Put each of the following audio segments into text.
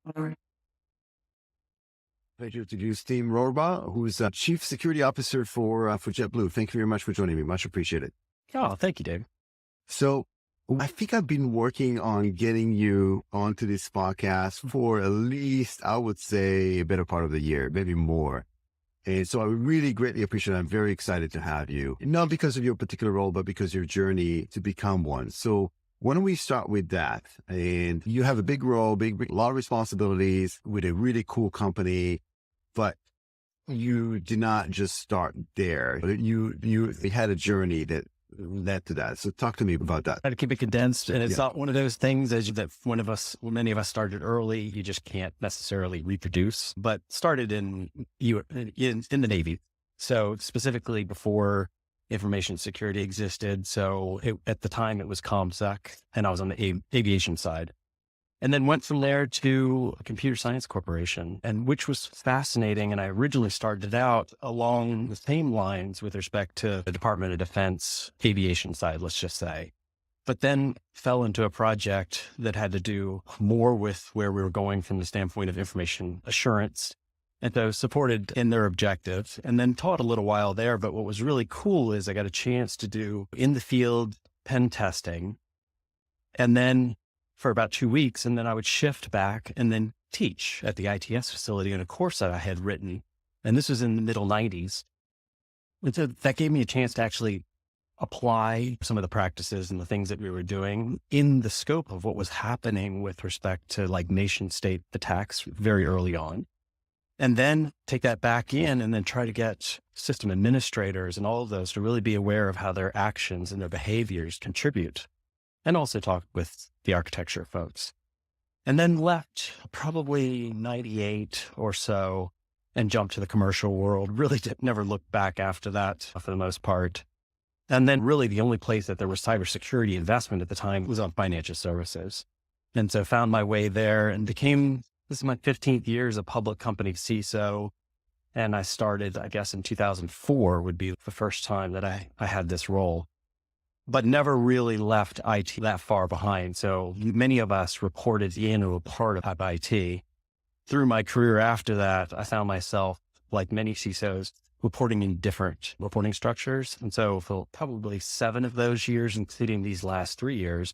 All right. Pleasure to introduce Team Rohrbaugh, who's Chief Security Officer for JetBlue. Thank you very much for joining me. Much appreciated. Oh, thank you, Dave. So I think I've been working on getting you onto this podcast for at least, I would say, a better part of the year, maybe more. And so I really greatly appreciate it. I'm very excited to have you, not because of your particular role, but because of your journey to become one. So why don't we start with that? And you have a big role, big, lot of responsibilities with a really cool company, but you did not just start there. You had a journey that led to that. So talk to me about that. Try to keep it condensed, and it's not one of those things that many of us started early. You just can't necessarily reproduce. But started in the Navy, so specifically before information security existed. So at the time it was ComSec, and I was on the aviation side. And then went from there to a computer science corporation, and which was fascinating. And I originally started out along the same lines with respect to the Department of Defense aviation side, let's just say, but then fell into a project that had to do more with where we were going from the standpoint of information assurance. And so supported in their objectives, and then taught a little while there. But what was really cool is I got a chance to do in the field pen testing, and then for about 2 weeks, and then I would shift back and then teach at the ITS facility in a course that I had written. And this was in the middle 90s. And so that gave me a chance to actually apply some of the practices and the things that we were doing in the scope of what was happening with respect to like nation state attacks very early on. And then take that back in and then try to get system administrators and all of those to really be aware of how their actions and their behaviors contribute. And also talk with the architecture folks. And then left probably 98 or so and jumped to the commercial world. Really never looked back after that for the most part. And then really the only place that there was cybersecurity investment at the time was on financial services. And so found my way there and this is my 15th year as a public company CISO. And I started, I guess in 2004 would be the first time that I had this role, but never really left IT that far behind. So many of us reported in or were part of IT. Through my career after that, I found myself, like many CISOs, reporting in different reporting structures. And so for probably 7 of those years, including these last 3 years,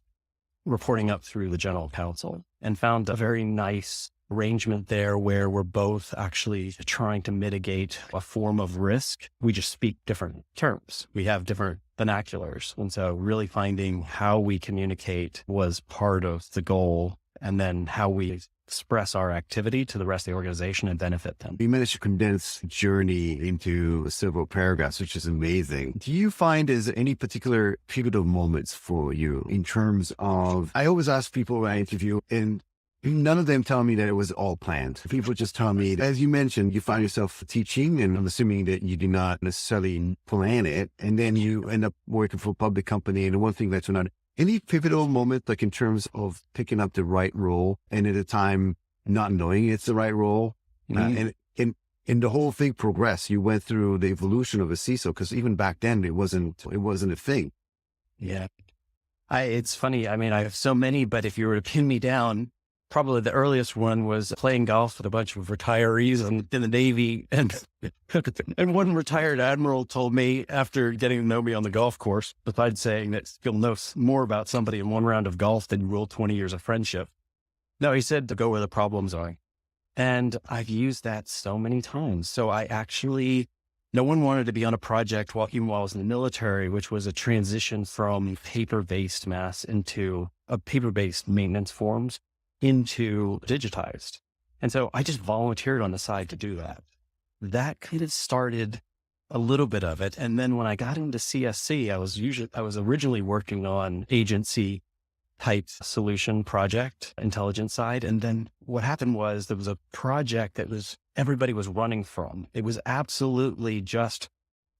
reporting up through the general counsel, and found a very nice arrangement there where we're both actually trying to mitigate a form of risk. We just speak different terms. We have different vernaculars. And so really finding how we communicate was part of the goal, and then how we express our activity to the rest of the organization and benefit them. You managed to condense journey into several paragraphs, which is amazing. Do you find there's any particular pivotal moments for you in terms of, I always ask people when I interview, and none of them tell me that it was all planned. People just tell me, as you mentioned, you find yourself teaching, and I'm assuming that you did not necessarily plan it. And then you end up working for a public company, and one thing led to another. Any pivotal moment, like in terms of picking up the right role and at a time not knowing it's the right role? And the whole thing progressed. You went through the evolution of a CISO, because even back then it wasn't a thing. Yeah. It's funny. I mean, I have so many, but if you were to pin me down, probably the earliest one was playing golf with a bunch of retirees in the Navy. And one retired admiral told me, after getting to know me on the golf course, besides saying that you'll know more about somebody in one round of golf than you will 20 years of friendship. No, he said to go where the problems are. And I've used that so many times. So no one wanted to be on a project even while I was in the military, which was a transition from paper-based mass into paper-based maintenance forms into digitized. And so I just volunteered on the side to do that. That kind of started a little bit of it. And then when I got into CSC, I was originally working on agency type solution project, intelligence side. And then what happened was there was a project that everybody was running from. It was absolutely just,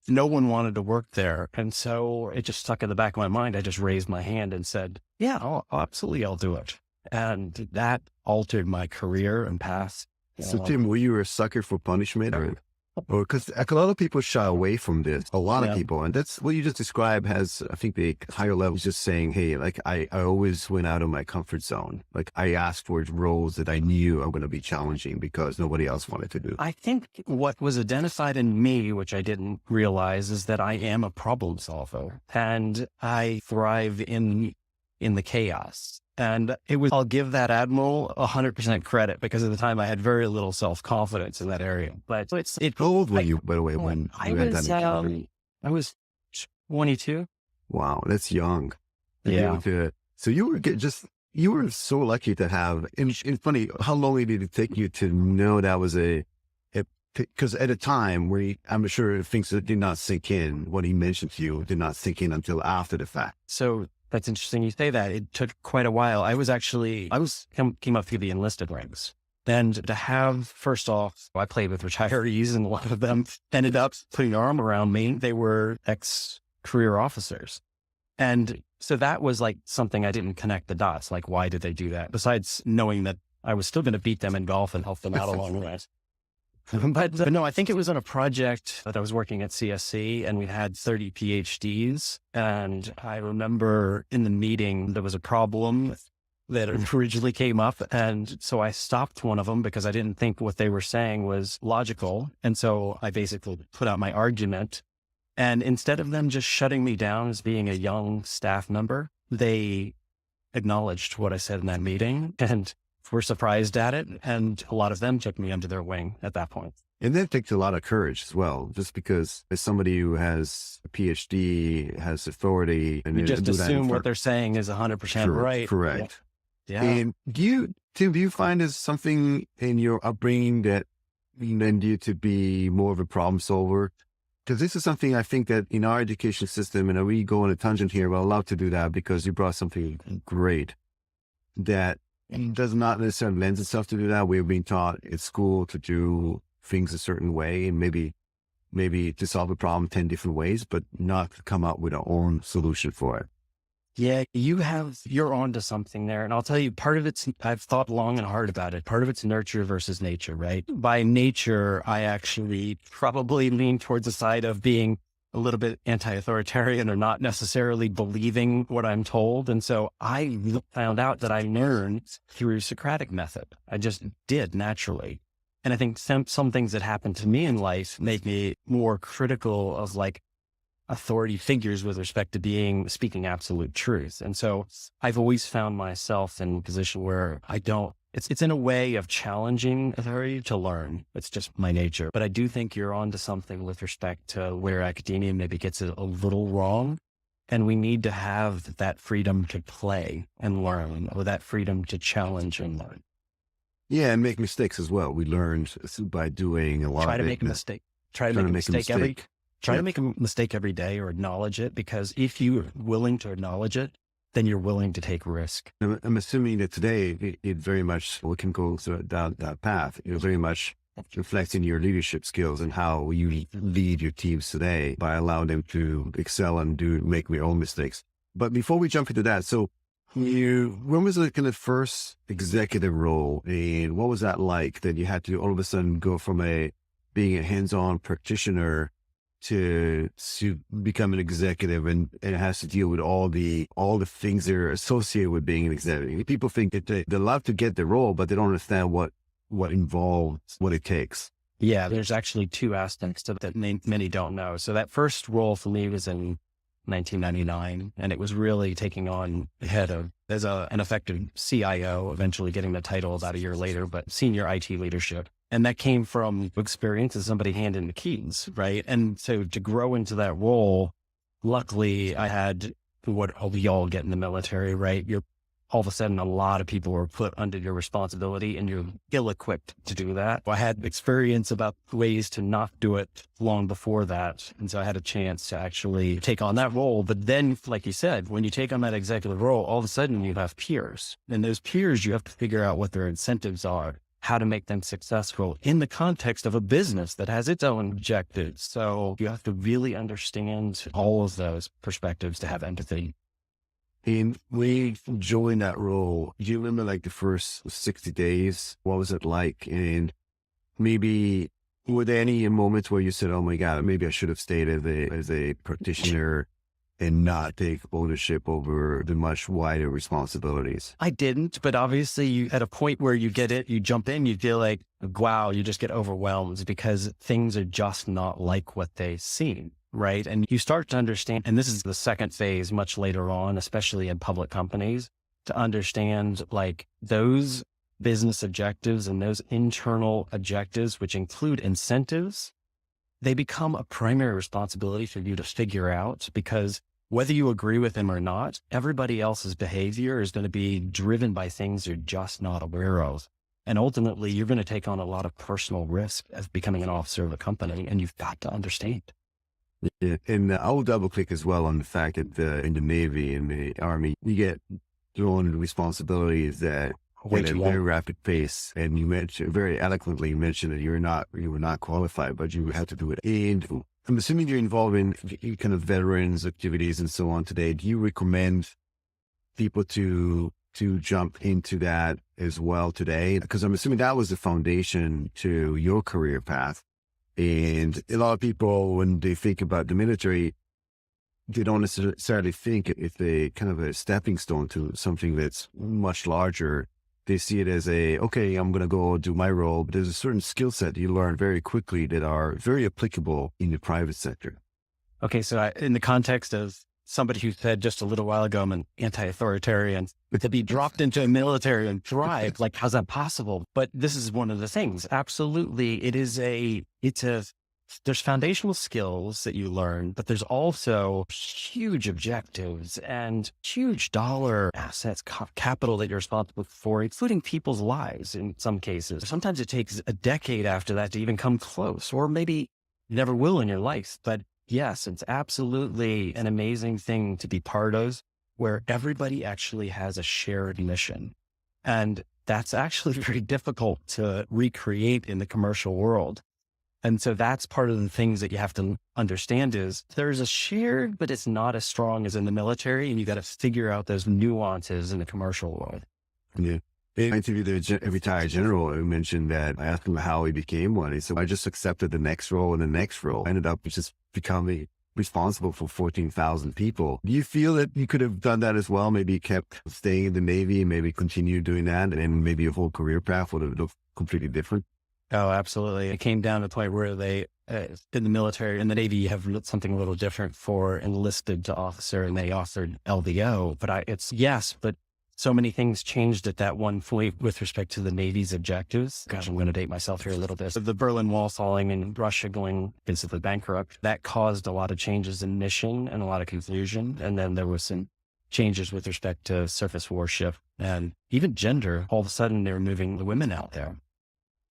no one wanted to work there. And so it just stuck in the back of my mind. I just raised my hand and said, yeah, absolutely, I'll do it. And that altered my career and path. So Tim, were you a sucker for punishment? Or because a lot of people shy away from this, a lot of Yeah. people. And that's what you just described has, I think the higher level is just saying, hey, like I always went out of my comfort zone. Like I asked for roles that I knew are going to be challenging because nobody else wanted to do. I think what was identified in me, which I didn't realize, is that I am a problem solver and I thrive in the chaos. And I'll give that admiral 100% credit because at the time I had very little self-confidence in that area. But How old were you, by the way, when I you had that encounter? I was 22. Wow, that's young. To be Yeah. able to, so you were you were so lucky to have, and it's funny, how long did it take you to know that was because at a time where I'm sure things that did not sink in, what he mentioned to you did not sink in until after the fact. So that's interesting you say that. It took quite a while. Came up through the enlisted ranks. And to have, first off, I played with retirees and a lot of them ended up putting their arm around me. They were ex-career officers. And so that was like something I didn't connect the dots. Like, why did they do that? Besides knowing that I was still going to beat them in golf and help them out along the way. But no, I think it was on a project that I was working at CSC and we had 30 PhDs. And I remember in the meeting, there was a problem that originally came up. And so I stopped one of them because I didn't think what they were saying was logical. And so I basically put out my argument. And instead of them just shutting me down as being a young staff member, they acknowledged what I said in that meeting and were surprised at it. And a lot of them took me under their wing at that point. And that takes a lot of courage as well, just because as somebody who has a PhD, has authority, and You just do that assume in what front- they're saying is 100% Sure, right. correct. Yeah. And Tim, do you find there's something in your upbringing that led you to be more of a problem solver? Because this is something I think that in our education system, and we go on a tangent here, but I'll love to do that because you brought something great that does not necessarily lend itself to do that. We're being taught at school to do things a certain way and maybe to solve a problem 10 different ways, but not to come up with our own solution for it. Yeah, you're onto something there. And I'll tell you, part of I've thought long and hard about it. Part of it's nurture versus nature, right? By nature, I actually probably lean towards the side of being a little bit anti-authoritarian or not necessarily believing what I'm told. And so I found out that I learned through Socratic method. I just did naturally. And I think some things that happened to me in life make me more critical of like authority figures with respect to speaking absolute truth. And so I've always found myself in a position where it's in a way of challenging authority to learn. It's just my nature. But I do think you're onto something with respect to where academia maybe gets it a little wrong. And we need to have that freedom to play and learn, or that freedom to challenge and learn. Yeah, and make mistakes as well. We learned by doing a lot Try of to it. make a mistake. Try to make a mistake every day or acknowledge it, because if you're willing to acknowledge it, then you're willing to take risk. I'm assuming that today it very much, we can go down that path. It very much reflects in your leadership skills and how you lead your teams today by allowing them to excel and make their own mistakes. But before we jump into that, so when was the kind of first executive role, and what was that like that you had to all of a sudden go from being a hands-on practitioner to become an executive, and it has to deal with all the things that are associated with being an executive? People think that they love to get the role, but they don't understand what involves, what it takes. Yeah, there's actually two aspects to that many don't know. So that first role for me was in 1999, and it was really taking on the head of as an effective CIO, eventually getting the title about a year later, but senior IT leadership. And that came from experience as somebody handing the keys, right? And so to grow into that role, luckily I had what we all get in the military, right? You're all of a sudden, a lot of people were put under your responsibility and you're ill-equipped to do that. I had experience about ways to not do it long before that. And so I had a chance to actually take on that role. But then, like you said, when you take on that executive role, all of a sudden you have peers. And those peers, you have to figure out what their incentives are, how to make them successful in the context of a business that has its own objectives. So you have to really understand all of those perspectives to have empathy. And when you joined that role, do you remember like the first 60 days? What was it like? And maybe Were there any moments where you said, oh my God, maybe I should have stayed as a practitioner and not take ownership over the much wider responsibilities? I didn't, but obviously you, at a point where you get it, you jump in, you feel like, wow, you just get overwhelmed because things are just not like what they seem. Right. And you start to understand, and this is the second phase much later on, especially in public companies, to understand like those business objectives and those internal objectives, which include incentives, they become a primary responsibility for you to figure out, because whether you agree with them or not, everybody else's behavior is going to be driven by things you're just not aware of. And ultimately, you're going to take on a lot of personal risk as becoming an officer of a company, and you've got to understand. Yeah. And I will double click as well on the fact that in the Navy and the Army, you get thrown responsibilities that at a very rapid pace. And you mentioned very eloquently mentioned that you were not qualified, but you had to do it. And I'm assuming you're involved in kind of veterans activities and so on today. Do you recommend people to jump into that as well today? Because I'm assuming that was the foundation to your career path. And a lot of people, when they think about the military, they don't necessarily think if they kind of a stepping stone to something that's much larger. They see it as okay, I'm going to go do my role, but there's a certain skill set you learn very quickly that are very applicable in the private sector. Okay. So in the context of somebody who said just a little while ago, I'm an anti-authoritarian, but to be dropped into a military and thrive, like, how's that possible? But this is one of the things. Absolutely. There's foundational skills that you learn, but there's also huge objectives and huge dollar assets, capital that you're responsible for, including people's lives in some cases. Sometimes it takes a decade after that to even come close, or maybe you never will in your life. But yes, it's absolutely an amazing thing to be part of, where everybody actually has a shared mission. And that's actually very difficult to recreate in the commercial world. And so that's part of the things that you have to understand is there's a shared, but it's not as strong as in the military. And you got to figure out those nuances in the commercial world. Yeah. I interviewed a retired general who mentioned that I asked him how he became one. He said, I just accepted the next role and the next role. I ended up just becoming responsible for 14,000 people. Do you feel that you could have done that as well? Maybe kept staying in the Navy, maybe continue doing that, and then maybe your whole career path would have looked completely different? Oh, absolutely. It came down to the point where they, in the military, in the Navy, you have something a little different for enlisted to officer, and they offered LVO. But but so many things changed at that one point with respect to the Navy's objectives. Gosh, I'm going to date myself here a little bit. So the Berlin Wall falling and Russia going basically bankrupt, that caused a lot of changes in mission and a lot of confusion. And then there was some changes with respect to surface warship and even gender. All of a sudden, they were moving the women out there.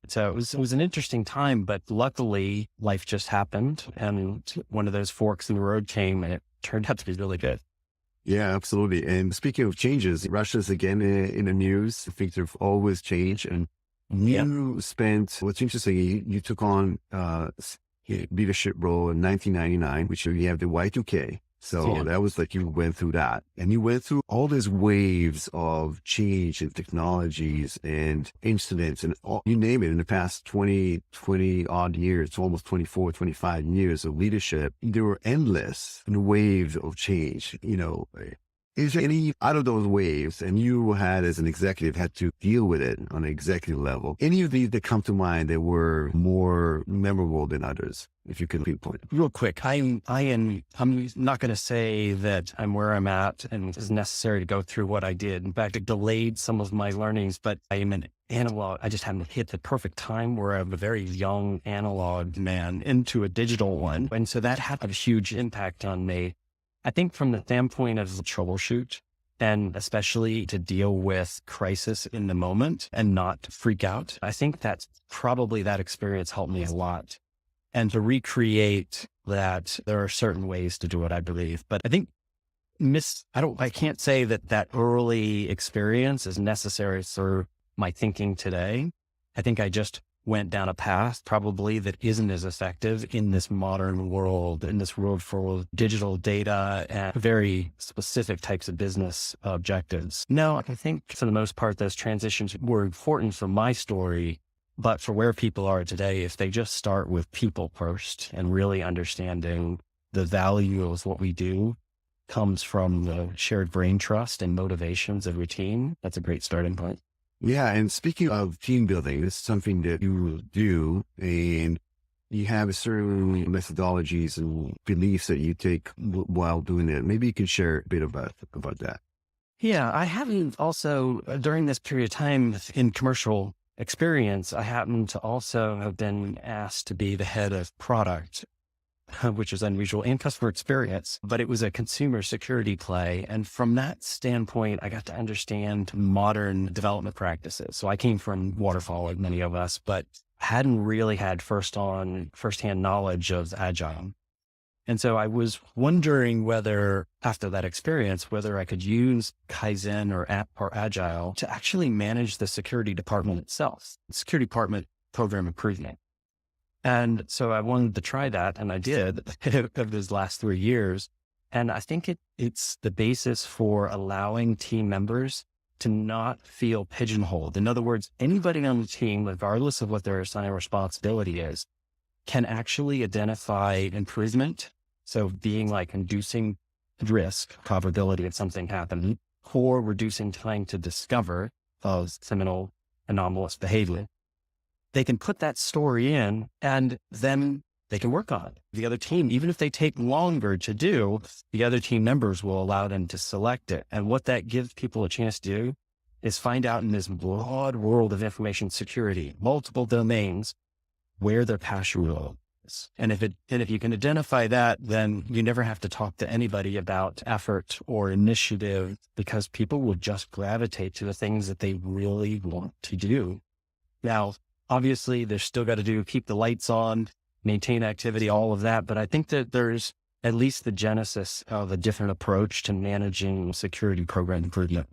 So it was an interesting time, but luckily life just happened, and one of those forks in the road came, and it turned out to be really good. Yeah, absolutely. And speaking of changes, Russia's again in the news. I think there've always changed. And you spent, what's interesting, you took on leadership role in 1999, which you have the Y2K. So that was like you went through that, and you went through all these waves of change and technologies and incidents and you name it in the past 20 odd years, almost 24, 25 years of leadership. There were endless waves of change. Is there any out of those waves, and you had as an executive had to deal with it on an executive level, any of these that come to mind that were more memorable than others, if you can pinpoint? Real quick, I'm not going to say that I'm where I'm at and it's necessary to go through what I did. In fact, it delayed some of my learnings, but I am an analog. I just haven't hit the perfect time where I'm a very young analog man into a digital one. And so that had a huge impact on me. I think from the standpoint of the troubleshoot, and especially to deal with crisis in the moment and not freak out, I think that's probably that experience helped me a lot. And to recreate that, there are certain ways to do it, I believe. But I think I can't say that early experience is necessary for my thinking today. I think I just went down a path probably that isn't as effective in this modern world, in this world full of digital data and very specific types of business objectives. No, I think for the most part, those transitions were important for my story, But for where people are today, if they just start with people first and really understanding the value of what we do comes from the shared brain trust and motivations of your team, that's a great starting point. Yeah. And speaking of team building, this is something that you do, and you have certain methodologies and beliefs that you take while doing it. Maybe you can share a bit about that. Yeah, I haven't also, during this period of time in commercial experience, I happen to also have been asked to be the head of product, which is unusual, and customer experience, but it was a consumer security play. And from that standpoint, I got to understand modern development practices. So I came from waterfall, like many of us, but hadn't really had firsthand knowledge of Agile. And so I was wondering whether, after that experience, whether I could use Kaizen or Agile to actually manage the security department itself, security department program improvement. And so I wanted to try that, and I did over these last 3 years. And I think it's the basis for allowing team members to not feel pigeonholed. In other words, anybody on the team, regardless of what their assigned responsibility is, can actually identify improvement. So being like inducing risk, probability of something happening, or reducing time to discover of seminal anomalous behavior. They can put that story in, and then they can work on it. The other team, even if they take longer to do, the other team members will allow them to select it. And what that gives people a chance to do is find out in this broad world of information security, multiple domains, where their passion is. And if you can identify that, then you never have to talk to anybody about effort or initiative, because people will just gravitate to the things that they really want to do. Now, obviously, they're still got to keep the lights on, maintain activity, all of that. But I think that there's at least the genesis of a different approach to managing security program improvement.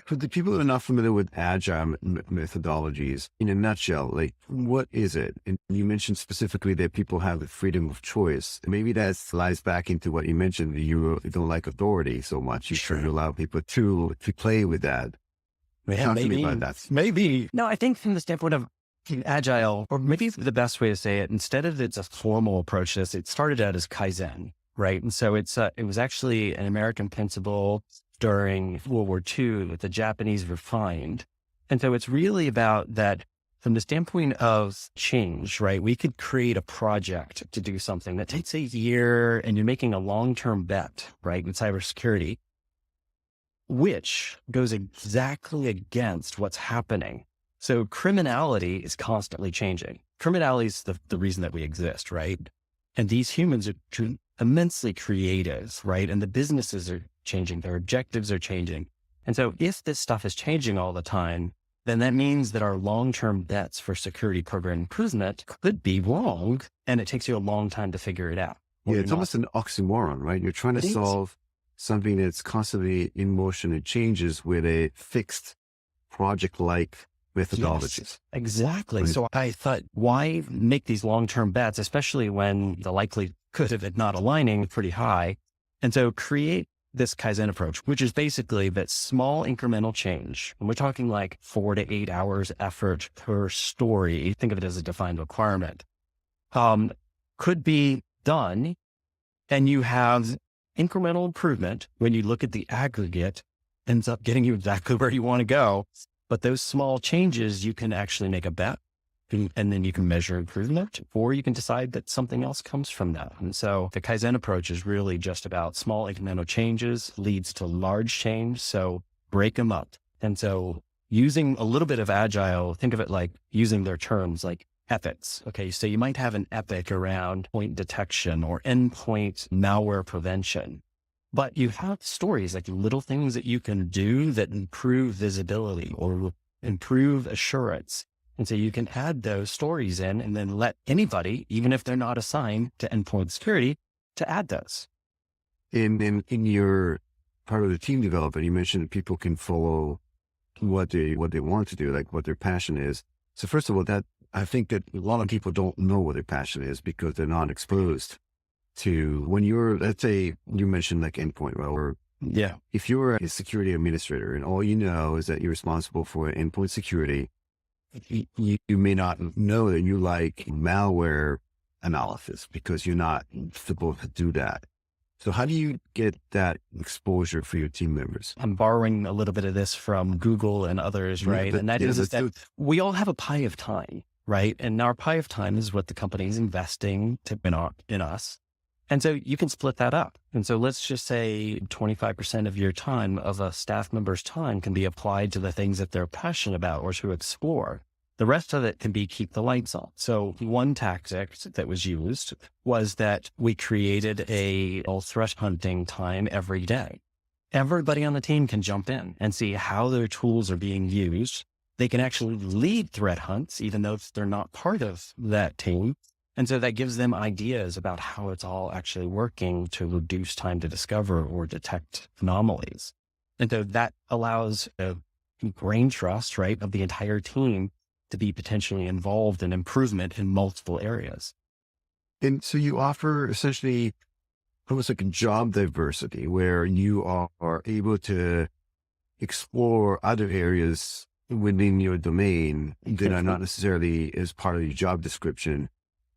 For the people who are not familiar with Agile methodologies, in a nutshell, like, what is it? And you mentioned specifically that people have the freedom of choice. Maybe that lies back into what you mentioned. You don't like authority so much. You try to allow people to play with that. Yeah, Talk to me about that. Maybe. No, I think from the standpoint of Agile, or maybe the best way to say it, instead of it's a formal approach to this, it started out as Kaizen, right? And so it was actually an American principle during World War II that the Japanese refined. And so it's really about that from the standpoint of change, right? We could create a project to do something that takes a year, and you're making a long-term bet, right? In cybersecurity, which goes exactly against what's happening. So criminality is constantly changing. Criminality is the reason that we exist, right? And these humans are immensely creative, right? And the businesses are changing, their objectives are changing. And so if this stuff is changing all the time, then that means that our long-term bets for security program improvement could be wrong. And it takes you a long time to figure it out. Yeah, it's almost an oxymoron, right? You're trying to solve something that's constantly in motion and changes with a fixed project-like methodologies. Yes, exactly. Right. So I thought, why make these long-term bets, especially when the likelihood of it not aligning is pretty high? And so create this Kaizen approach, which is basically that small incremental change. And we're talking like 4 to 8 hours effort per story. Think of it as a defined requirement. Could be done, and you have incremental improvement when you look at the aggregate, ends up getting you exactly where you want to go. But those small changes, you can actually make a bet, and then you can measure improvement, or you can decide that something else comes from that. And so the Kaizen approach is really just about small incremental changes leads to large change. So break them up. And so using a little bit of Agile, think of it like using their terms like epics. Okay. So you might have an epic around point detection or endpoint malware prevention, but you have stories, like little things that you can do that improve visibility or improve assurance. And so you can add those stories in and then let anybody, even if they're not assigned to endpoint security, to add those. In your part of the team development, you mentioned that people can follow what they want to do, like what their passion is. So first of all, that I think that a lot of people don't know what their passion is because they're not exposed to when you're, let's say you mentioned like endpoint, well, or if you're a security administrator and all you know is that you're responsible for endpoint security, you may not know that you like malware analysis because you're not supposed to do that. So how do you get that exposure for your team members? I'm borrowing a little bit of this from Google and others, right? And that is that we all have a pie of time, right? And our pie of time is what the company is investing in us. And so you can split that up. And so let's just say 25% of your time, of a staff member's time, can be applied to the things that they're passionate about or to explore. The rest of it can be keep the lights on. So one tactic that was used was that we created a threat hunting time every day. Everybody on the team can jump in and see how their tools are being used. They can actually lead threat hunts, even though they're not part of that team. And so that gives them ideas about how it's all actually working to reduce time to discover or detect anomalies. And so that allows a brain trust, right, of the entire team to be potentially involved in improvement in multiple areas. And so you offer essentially almost like a job diversity where you are able to explore other areas within your domain that are not necessarily as part of your job description,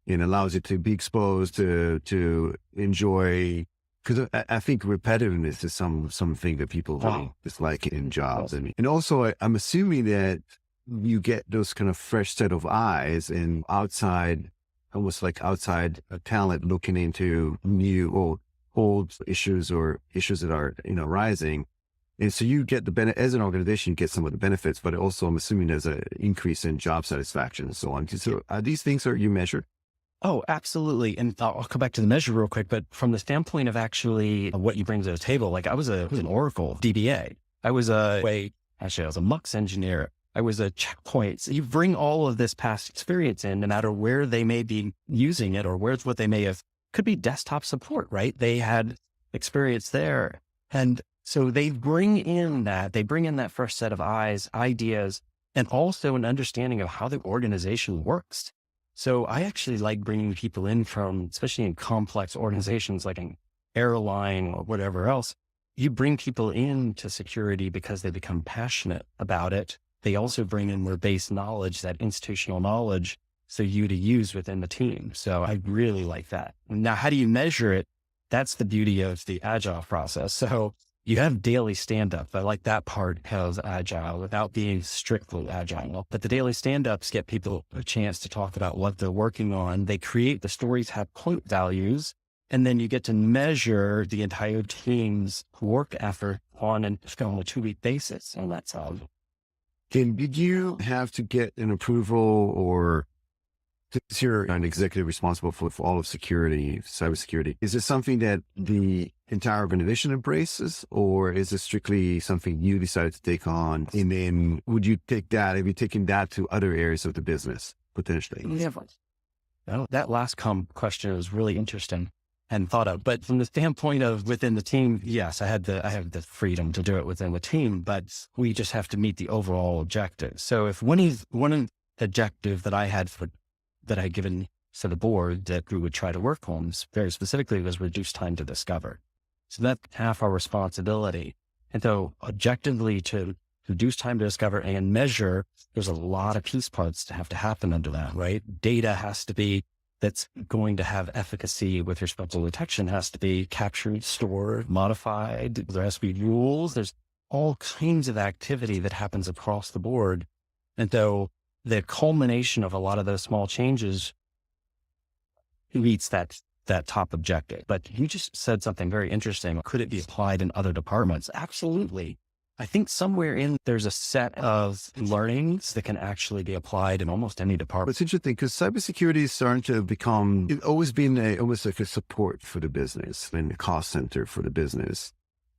and allows you to be exposed to enjoy, because I think repetitiveness is something that people really dislike in jobs. And also I'm assuming that you get those kind of fresh set of eyes and outside, almost like outside talent looking into new or old issues or issues that are, rising. And so you get as an organization, you get some of the benefits, but also I'm assuming there's an increase in job satisfaction and so on. So are these things you measure? Oh, absolutely. And I'll come back to the measure real quick, but from the standpoint of actually what you bring to the table, like I was an Oracle DBA. I was a MUX engineer. I was a checkpoint. So you bring all of this past experience in, no matter where they may be using it or where's what they may have, could be desktop support, right? They had experience there. And so they bring in that first set of eyes, ideas, and also an understanding of how the organization works. So I actually like bringing people in from, especially in complex organizations like an airline or whatever else, you bring people into security because they become passionate about it. They also bring in their base knowledge, that institutional knowledge, so you to use within the team. So I really like that. Now, how do you measure it? That's the beauty of the agile process. So you have daily stand-ups. I like that part of agile without being strictly agile. But the daily stand-ups get people a chance to talk about what they're working on. They create, the stories have point values, and then you get to measure the entire team's work effort on a 2-week basis. And that's how. And did you have to get an approval, or since you're an executive responsible for all of security, cybersecurity, is this something that the entire organization embraces, or is it strictly something you decided to take on? And then would you take that, have you taken that to other areas of the business potentially? Yeah. That last question was really interesting and thought of, but from the standpoint of within the team, yes, I have the freedom to do it within the team, but we just have to meet the overall objective. So if one objective that I had that I given to the board that we would try to work on very specifically was reduce time to discover. So that's half our responsibility. And so objectively to reduce time to discover and measure, there's a lot of piece parts to have to happen under that, right? Data has to be, that's going to have efficacy with respect to detection, has to be captured, stored, modified. There has to be rules. There's all kinds of activity that happens across the board. And so the culmination of a lot of those small changes meets that top objective. But you just said something very interesting. Could it be applied in other departments? Absolutely. I think somewhere in there's a set of learnings that can actually be applied in almost any department. It's interesting because cybersecurity is starting to become, it's always been almost like a support for the business and a cost center for the business.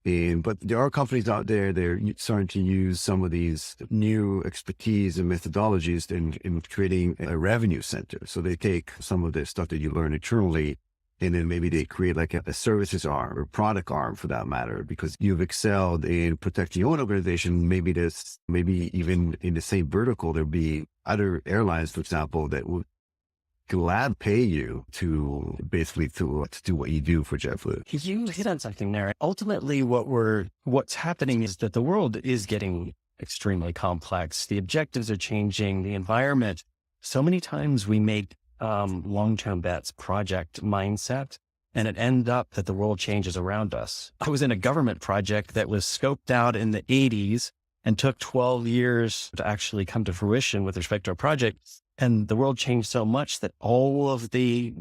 But there are companies out there, they're starting to use some of these new expertise and methodologies in creating a revenue center. So they take some of the stuff that you learn internally, and then maybe they create like a services arm or product arm for that matter, because you've excelled in protecting your own organization. Maybe even in the same vertical, there'll be other airlines, for example, that would glad pay you to basically to do what you do for JetBlue. You hit on something there. Ultimately, what's happening is that the world is getting extremely complex. The objectives are changing, the environment. So many times we make long-term bets, project mindset, and it ends up that the world changes around us. I was in a government project that was scoped out in the 80s and took 12 years to actually come to fruition with respect to a project. And the world changed so much that all of the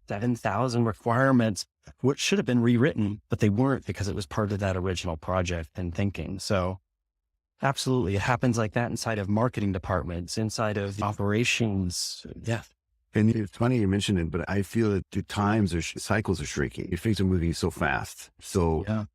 7,000 requirements, which should have been rewritten, but they weren't because it was part of that original project and thinking. So absolutely, it happens like that inside of marketing departments, inside of operations. Yeah. And it's funny you mentioned it, but I feel that the cycles are shrinking. Things are moving so fast. So Yeah.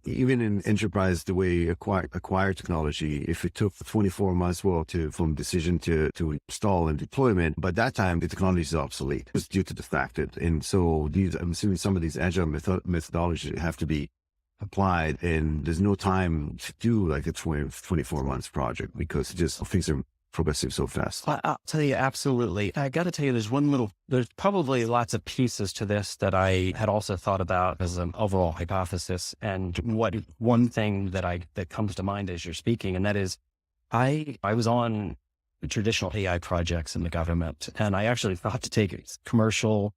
even in enterprise, the way you acquire technology, if it took 24 months, from decision to install and deployment, by that time, the technology is obsolete. It's due to the fact that, and so I'm assuming some of these agile methodologies have to be applied, and there's no time to do like a 24 months project because things are progressing so fast. I'll tell you, absolutely. I got to tell you, there's probably lots of pieces to this that I had also thought about as an overall hypothesis. And one thing that comes to mind as you're speaking, and that is, I was on traditional AI projects in the government, and I actually thought to take it commercial.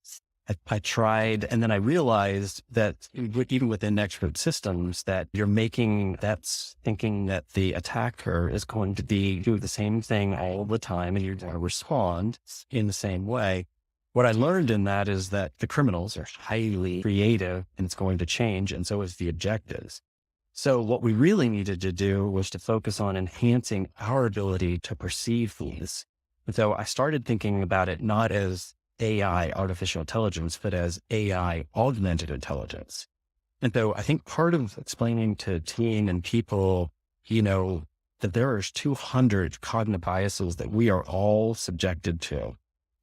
I tried, and then I realized that even within expert systems, that that's thinking that the attacker is going to do the same thing all the time, and you're going to respond in the same way. What I learned in that is that the criminals are highly creative, and it's going to change, and so is the objectives. So what we really needed to do was to focus on enhancing our ability to perceive these. So I started thinking about it not as AI, artificial intelligence, but as AI augmented intelligence. And so I think part of explaining to team and people, that there are 200 cognitive biases that we are all subjected to,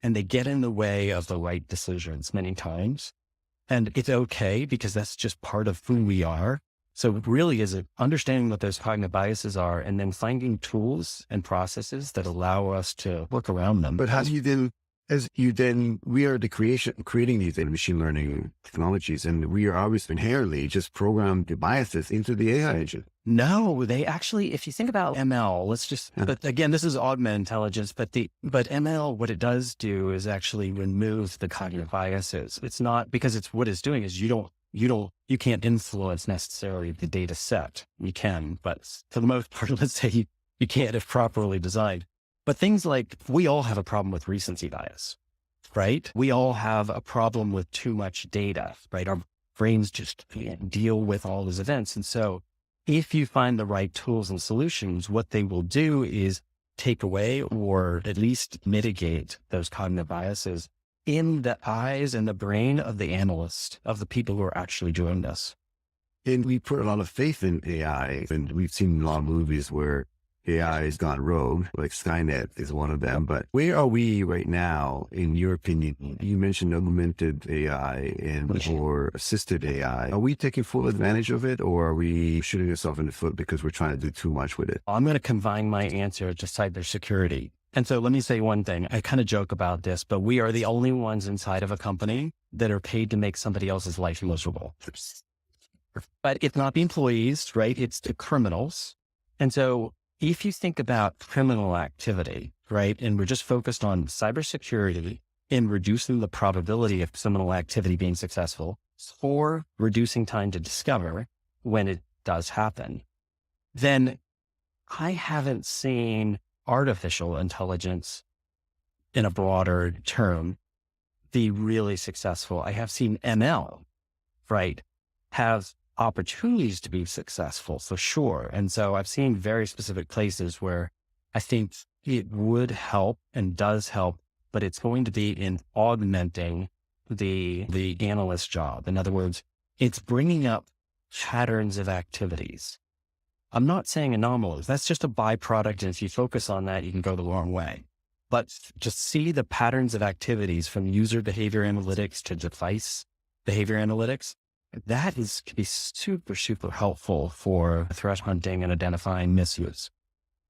and they get in the way of the right decisions many times. And it's okay because that's just part of who we are. So it really is understanding what those cognitive biases are and then finding tools and processes that allow us to work around them. But how do you we are creating these machine learning technologies, and we are always inherently just program the biases into the AI engine. No, they actually, if you think about ML, but again, this is augmented intelligence, but ML, what it does do is actually remove the cognitive biases. It's not, because what it's doing is you can't influence necessarily the data set. You can, but for the most part, let's say you can't if properly designed. But things like, we all have a problem with recency bias, right? We all have a problem with too much data, right? Our brains just can't deal with all these events. And so if you find the right tools and solutions, what they will do is take away or at least mitigate those cognitive biases in the eyes and the brain of the analyst, of the people who are actually doing this. And we put a lot of faith in AI, and we've seen a lot of movies where AI has gone rogue, like Skynet is one of them. But where are we right now, in your opinion? You mentioned augmented AI or assisted AI. Are we taking full advantage of it, or are we shooting ourselves in the foot because we're trying to do too much with it? I'm going to combine my answer to cybersecurity. And so let me say one thing. I kind of joke about this, but we are the only ones inside of a company that are paid to make somebody else's life miserable. But it's not the employees, right? It's the criminals. And so if you think about criminal activity, right, and we're just focused on cybersecurity in reducing the probability of criminal activity being successful or reducing time to discover when it does happen, then I haven't seen artificial intelligence in a broader term be really successful. I have seen ML, right, have opportunities to be successful for sure. And so I've seen very specific places where I think it would help and does help, but it's going to be in augmenting the analyst job. In other words, it's bringing up patterns of activities. I'm not saying anomalies. That's just a byproduct. And if you focus on that, you can go the wrong way. But just see the patterns of activities from user behavior analytics to device behavior analytics. That can be super, super helpful for threat hunting and identifying misuse.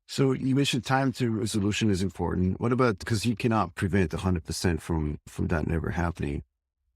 So you mentioned time to resolution is important. What about, because you cannot prevent 100% from that never happening.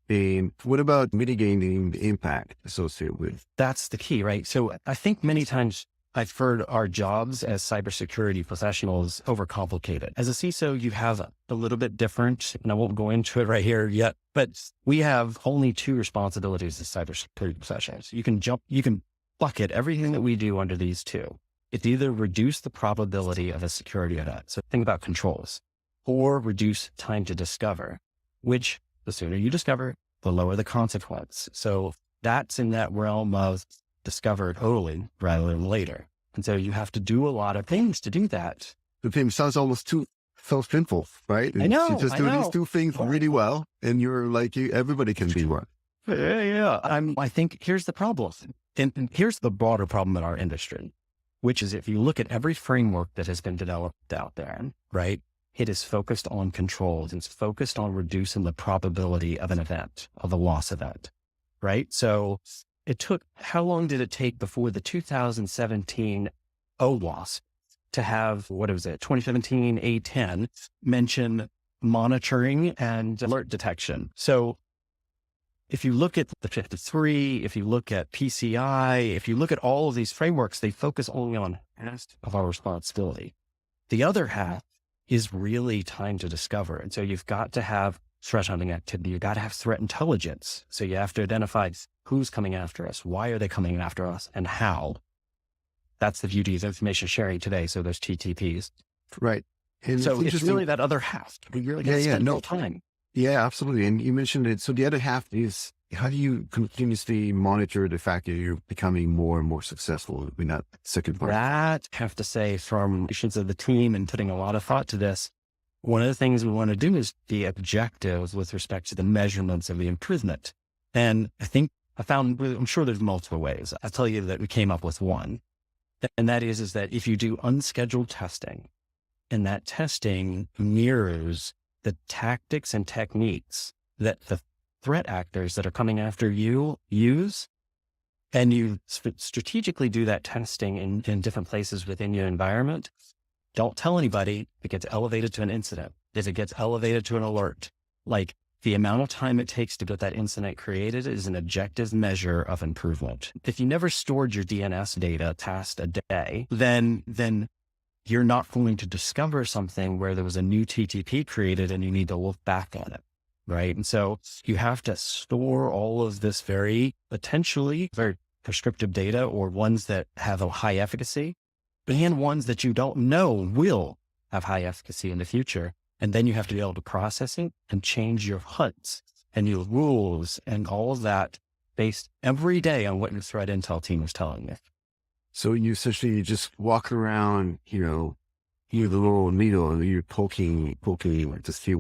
And what about mitigating the impact associated with? That's the key, right? So I think many times I've heard our jobs as cybersecurity professionals overcomplicated. As a CISO, you have a little bit different, and I won't go into it right here yet, but we have only two responsibilities as cybersecurity professionals. You can bucket everything that we do under these two. It's either reduce the probability of a security event. So think about controls, or reduce time to discover, which the sooner you discover, the lower the consequence. So that's in that realm of discover totally rather than later. And so you have to do a lot of things to do that. The thing sounds almost too so simple, right? I know. You just do these two things really well, and you're like, everybody can be one. Yeah. I think here's the problem. And here's the broader problem in our industry, which is if you look at every framework that has been developed out there, right? It is focused on controls. It's focused on reducing the probability of an event, of a loss event, right? So how long did it take before the 2017 OWASP to have, 2017 A10 mention monitoring and alert detection? So if you look at the 53, if you look at PCI, if you look at all of these frameworks, they focus only on half of our responsibility. The other half is really time to discover. And so you've got to have threat hunting activity. You've got to have threat intelligence. So you have to identify who's coming after us, why are they coming after us, and how. That's the beauty of information sharing today. So there's TTPs. Right. And so it's really that other half. We really got to spend more time. Yeah, absolutely. And you mentioned it. So the other half is, how do you continuously monitor the fact that you're becoming more and more successful in that second part? That, I have to say, from actions of the team and putting a lot of thought to this, one of the things we want to do is be objective with respect to the measurements of the improvement. And I'm sure there's multiple ways. I'll tell you that we came up with one. And that is that if you do unscheduled testing, and that testing mirrors the tactics and techniques that the threat actors that are coming after you use, and you strategically do that testing in different places within your environment, don't tell anybody if it gets elevated to an incident, if it gets elevated to an alert. Like, the amount of time it takes to get that incident created is an objective measure of improvement. If you never stored your DNS data past a day, then you're not going to discover something where there was a new TTP created and you need to look back on it, right? And so you have to store all of this potentially very prescriptive data, or ones that have a high efficacy, and ones that you don't know will have high efficacy in the future. And then you have to be able to process it and change your hunts and your rules and all of that based every day on what your threat intel team is telling you. So you essentially just walk around, you're the little needle and you're poking to see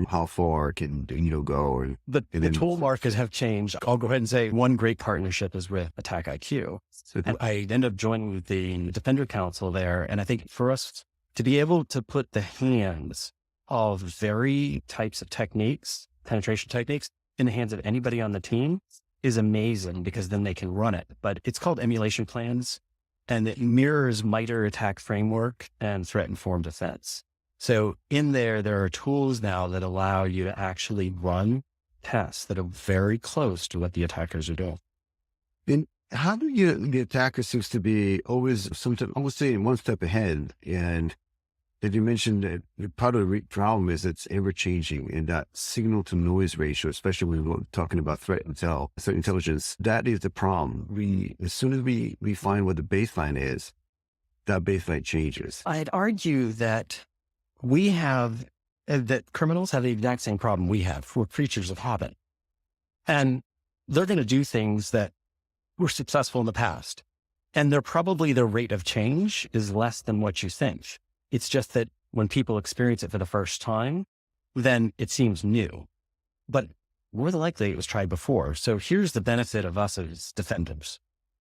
how far it can, go. The tool markets have changed. I'll go ahead and say one great partnership is with Attack IQ. And I ended up joining the Defender Council there. And I think for us to be able to put the hands of very types of techniques, penetration techniques, in the hands of anybody on the team is amazing, because then they can run it. But it's called emulation plans, and it mirrors MITRE ATT&CK framework and threat-informed defense. So in there are tools now that allow you to actually run tests that are very close to what the attackers are doing. And how do the attacker seems to be always saying one step ahead? And as you mentioned, that part of the problem is it's ever changing, and that signal to noise ratio, especially when we're talking about threat intelligence, that is the problem. As soon as we find what the baseline is, that baseline changes. I'd argue that that criminals have the exact same problem we have. We're creatures of habit, and they're going to do things that were successful in the past. And their rate of change is less than what you think. It's just that when people experience it for the first time, then it seems new, but more than likely it was tried before. So here's the benefit of us as defenders.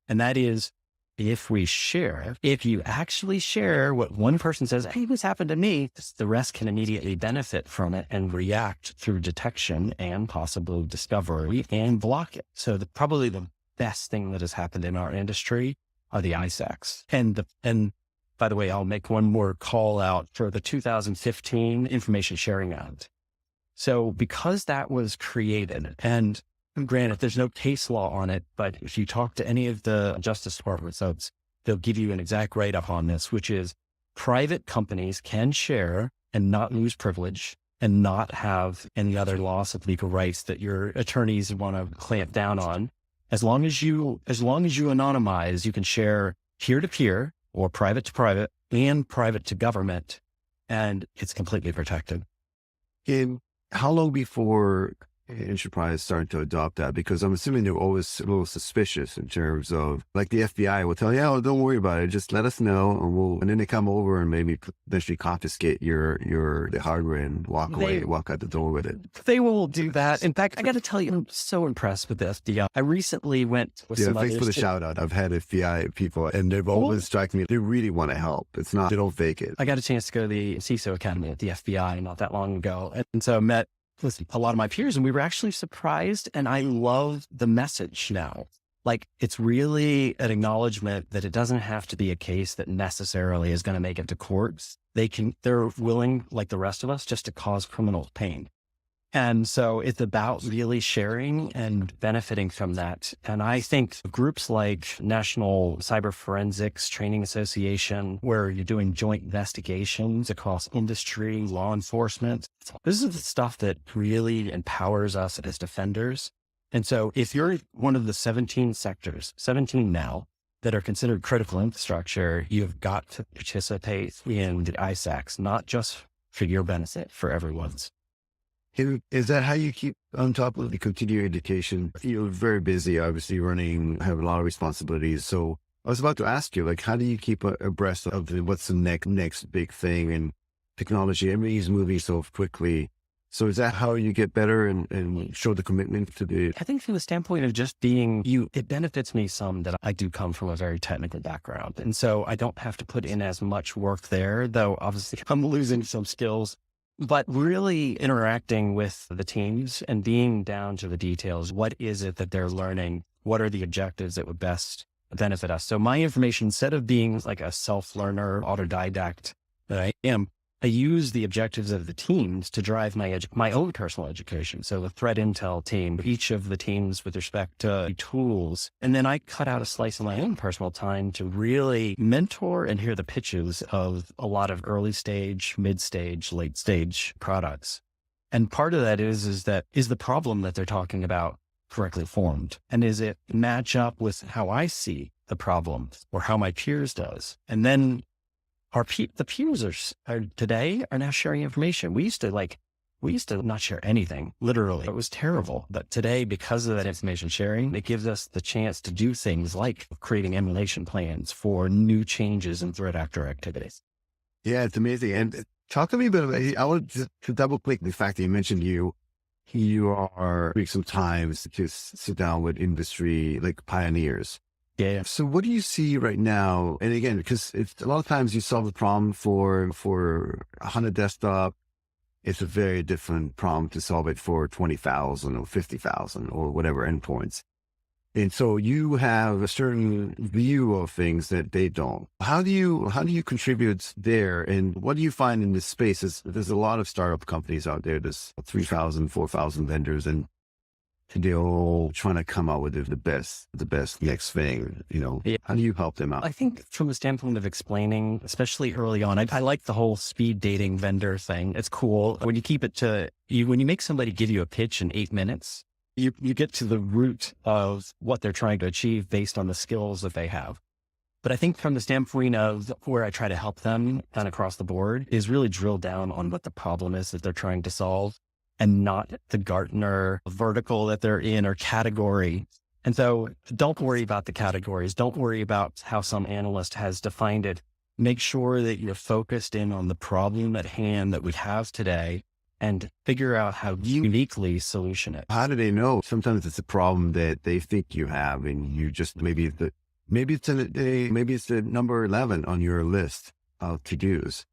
And that is, if you actually share what one person says, hey, this happened to me, the rest can immediately benefit from it and react through detection and possible discovery and block it. So probably the best thing that has happened in our industry are the ISACs. And by the way, I'll make one more call out for the 2015 Information Sharing Act. So because that was created, and granted, there's no case law on it, but if you talk to any of the Justice Department folks, they'll give you an exact write-up on this, which is private companies can share and not lose privilege and not have any other loss of legal rights that your attorneys want to clamp down on. As long as you anonymize, you can share peer-to-peer or private to private and private to government, and it's completely protected. And how long before enterprise starting to adopt that? Because I'm assuming they're always a little suspicious in terms of, like, the FBI will tell you, oh, don't worry about it, just let us know, and then they come over and maybe potentially confiscate the hardware and walk out the door with it. They will do that. In fact, I got to tell you, I'm so impressed with the FBI. I recently went with some thanks for the shout out. I've had FBI people, and they've always struck me. They really want to help. It's not, they don't fake it. I got a chance to go to the CISO Academy at the FBI not that long ago, and so I met a lot of my peers, and we were actually surprised. And I love the message now. Like, it's really an acknowledgement that it doesn't have to be a case that necessarily is going to make it to courts. They're willing, like the rest of us, just to cause criminal pain. And so it's about really sharing and benefiting from that. And I think groups like National Cyber Forensics Training Association, where you're doing joint investigations across industry, law enforcement, this is the stuff that really empowers us as defenders. And so if you're one of the 17 sectors, 17 now, that are considered critical infrastructure, you've got to participate in the ISACs, not just for your benefit, for everyone's. Is that how you keep on top of the continuing education? You're very busy, obviously have a lot of responsibilities. So I was about to ask you, like, how do you keep abreast of what's the next big thing in technology? Everything's moving so quickly. So is that how you get better and show the commitment to the... I think from the standpoint of just being you, it benefits me some that I do come from a very technical background. And so I don't have to put in as much work there, though obviously I'm losing some skills. But really interacting with the teams and being down to the details. What is it that they're learning? What are the objectives that would best benefit us? So my information, instead of being like a self-learner, autodidact that I am, I use the objectives of the teams to drive my own personal education. So the threat intel team, each of the teams with respect to tools. And then I cut out a slice of my own personal time to really mentor and hear the pitches of a lot of early stage, mid stage, late stage products. And part of that is the problem that they're talking about correctly formed? And is it match up with how I see the problem or how my peers does? And then the peers today are now sharing information. We used to not share anything, literally. It was terrible. But today, because of that information sharing, it gives us the chance to do things like creating emulation plans for new changes in threat actor activities. Yeah, it's amazing. And talk to me a bit about, I want to double click the fact that you mentioned you are sometimes to sit down with industry, like pioneers. Yeah. So what do you see right now? And again, because it's a lot of times you solve a problem for 100 desktop, it's a very different problem to solve it for 20,000 or 50,000 or whatever endpoints. And so you have a certain view of things that they don't. How do you contribute there? And what do you find in this space? There's a lot of startup companies out there. There's 3,000, 4,000 vendors, and they're all trying to come out with the best next thing, Yeah. How do you help them out? I think from the standpoint of explaining, especially early on, I like the whole speed dating vendor thing. It's cool. When you keep it to you, when you make somebody give you a pitch in 8 minutes, you get to the root of what they're trying to achieve based on the skills that they have. But I think from the standpoint of where I try to help them kind of across the board is really drill down on what the problem is that they're trying to solve, and not the Gartner vertical that they're in or category. And so don't worry about the categories. Don't worry about how some analyst has defined it. Make sure that you're focused in on the problem at hand that we have today and figure out how you uniquely solution it. How do they know? Sometimes it's a problem that they think you have, and you just, maybe it's the number 11 on your list of to-dos.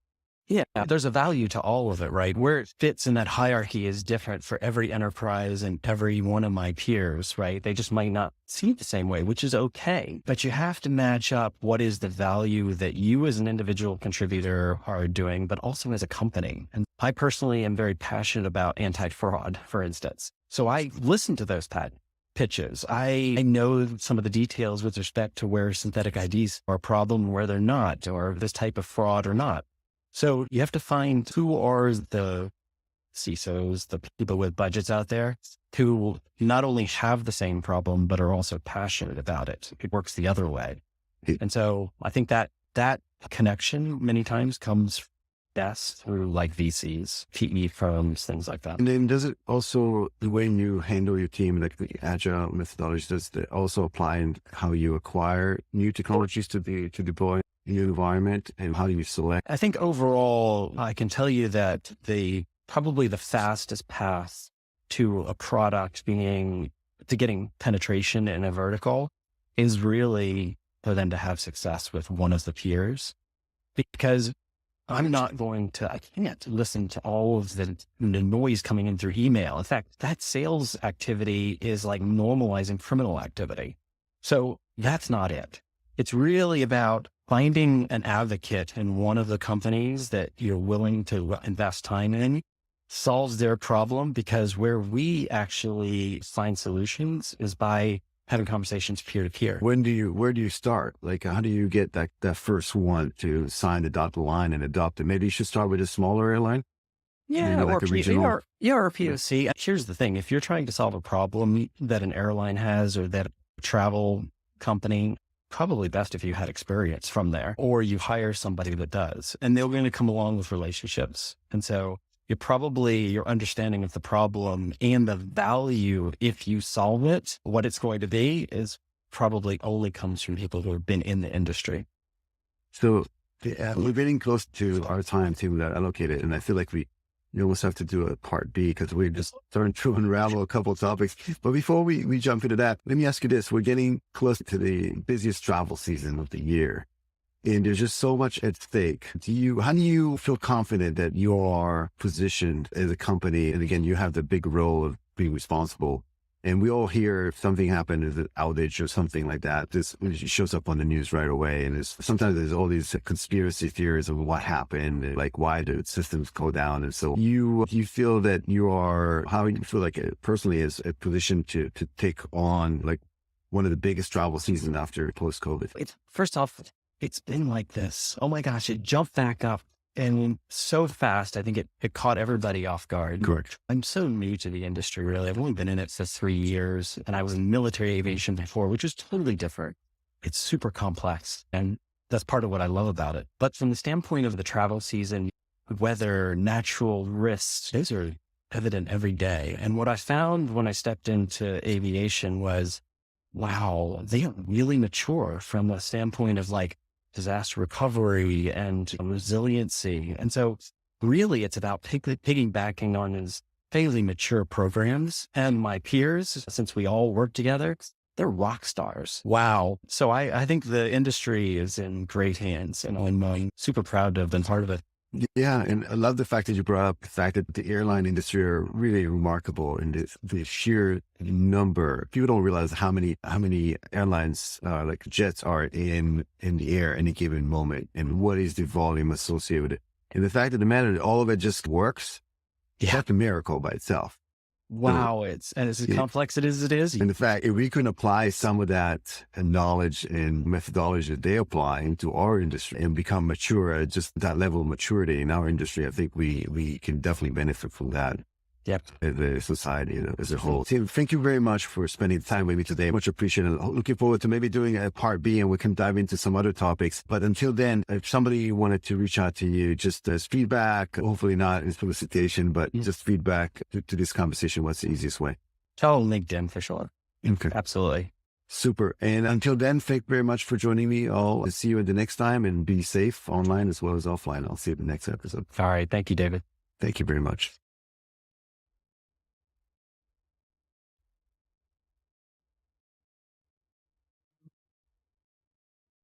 Yeah, there's a value to all of it, right? Where it fits in that hierarchy is different for every enterprise and every one of my peers, right? They just might not see it the same way, which is okay. But you have to match up what is the value that you as an individual contributor are doing, but also as a company. And I personally am very passionate about anti-fraud, for instance. So I listen to those pitches. I know some of the details with respect to where synthetic IDs are a problem, where they're not, or this type of fraud or not. So you have to find who are the CISOs, the people with budgets out there who not only have the same problem, but are also passionate about it. It works the other way. And so I think that connection many times comes best through like VCs, PE firms, things like that. And then does it also, the way you handle your team, like the agile methodology, does it also apply in how you acquire new technologies to deploy in your environment, and how do you select? I think overall, I can tell you that probably the fastest path to a product getting penetration in a vertical is really for them to have success with one of the peers, because I can't listen to all of the noise coming in through email. In fact, that sales activity is like normalizing criminal activity. So that's not it. It's really about finding an advocate in one of the companies that you're willing to invest time in, solves their problem, because where we actually find solutions is by having conversations peer to peer. Where do you start? Like, how do you get that first one to sign the dotted line and adopt it? Maybe you should start with a smaller airline. Yeah, like or a regional. or a POC. Here's the thing. If you're trying to solve a problem that an airline has or that a travel company, probably best if you had experience from there, or you hire somebody that does, and they're going to come along with relationships. And so your understanding of the problem and the value, if you solve it, what it's going to be, is probably only comes from people who have been in the industry. So we're getting close to our time too that allocated, and I feel like we almost have to do a part B because we're just starting to unravel a couple of topics. But before we jump into that, let me ask you this. We're getting close to the busiest travel season of the year, and there's just so much at stake. How do you feel confident that you are positioned as a company? And again, you have the big role of being responsible. And we all hear if something happened, is an outage or something like that. This shows up on the news right away. And sometimes there's all these conspiracy theories of what happened, like why the systems go down. And so you feel that how you feel like personally is a position to take on like one of the biggest travel seasons after post-COVID? First off, it's been like this. Oh my gosh, it jumped back up and so fast. I think it caught everybody off guard. Correct. I'm so new to the industry, really. I've only been in it for 3 years, and I was in military aviation before, which is totally different. It's super complex, and that's part of what I love about it. But from the standpoint of the travel season, weather, natural risks, those are evident every day. And what I found when I stepped into aviation was, wow, they are really mature from the standpoint of like disaster recovery and resiliency. And so really it's about piggybacking on these fairly mature programs. And my peers, since we all work together, they're rock stars. Wow. So I think the industry is in great hands, and I'm super proud to have been part of it. Yeah. And I love the fact that you brought up the fact that the airline industry are really remarkable in the sheer number. People don't realize how many airlines, like jets are in the air any given moment, and what is the volume associated with it. And the fact of the matter that all of it just works, that's a miracle by itself. Wow. It's as complex as it is. And the fact, if we can apply some of that knowledge and methodology that they apply into our industry and become mature at just that level of maturity in our industry, I think we can definitely benefit from that. Yep. As a society as a whole. Tim, thank you very much for spending time with me today. Much appreciated. Looking forward to maybe doing a part B, and we can dive into some other topics. But until then, if somebody wanted to reach out to you, just as feedback, hopefully not in solicitation, but just feedback to this conversation, what's the easiest way? Tell LinkedIn for sure. Okay. Absolutely. Super. And until then, thank you very much for joining me. I'll see you at the next time, and be safe online as well as offline. I'll see you at the next episode. All right. Thank you, David. Thank you very much.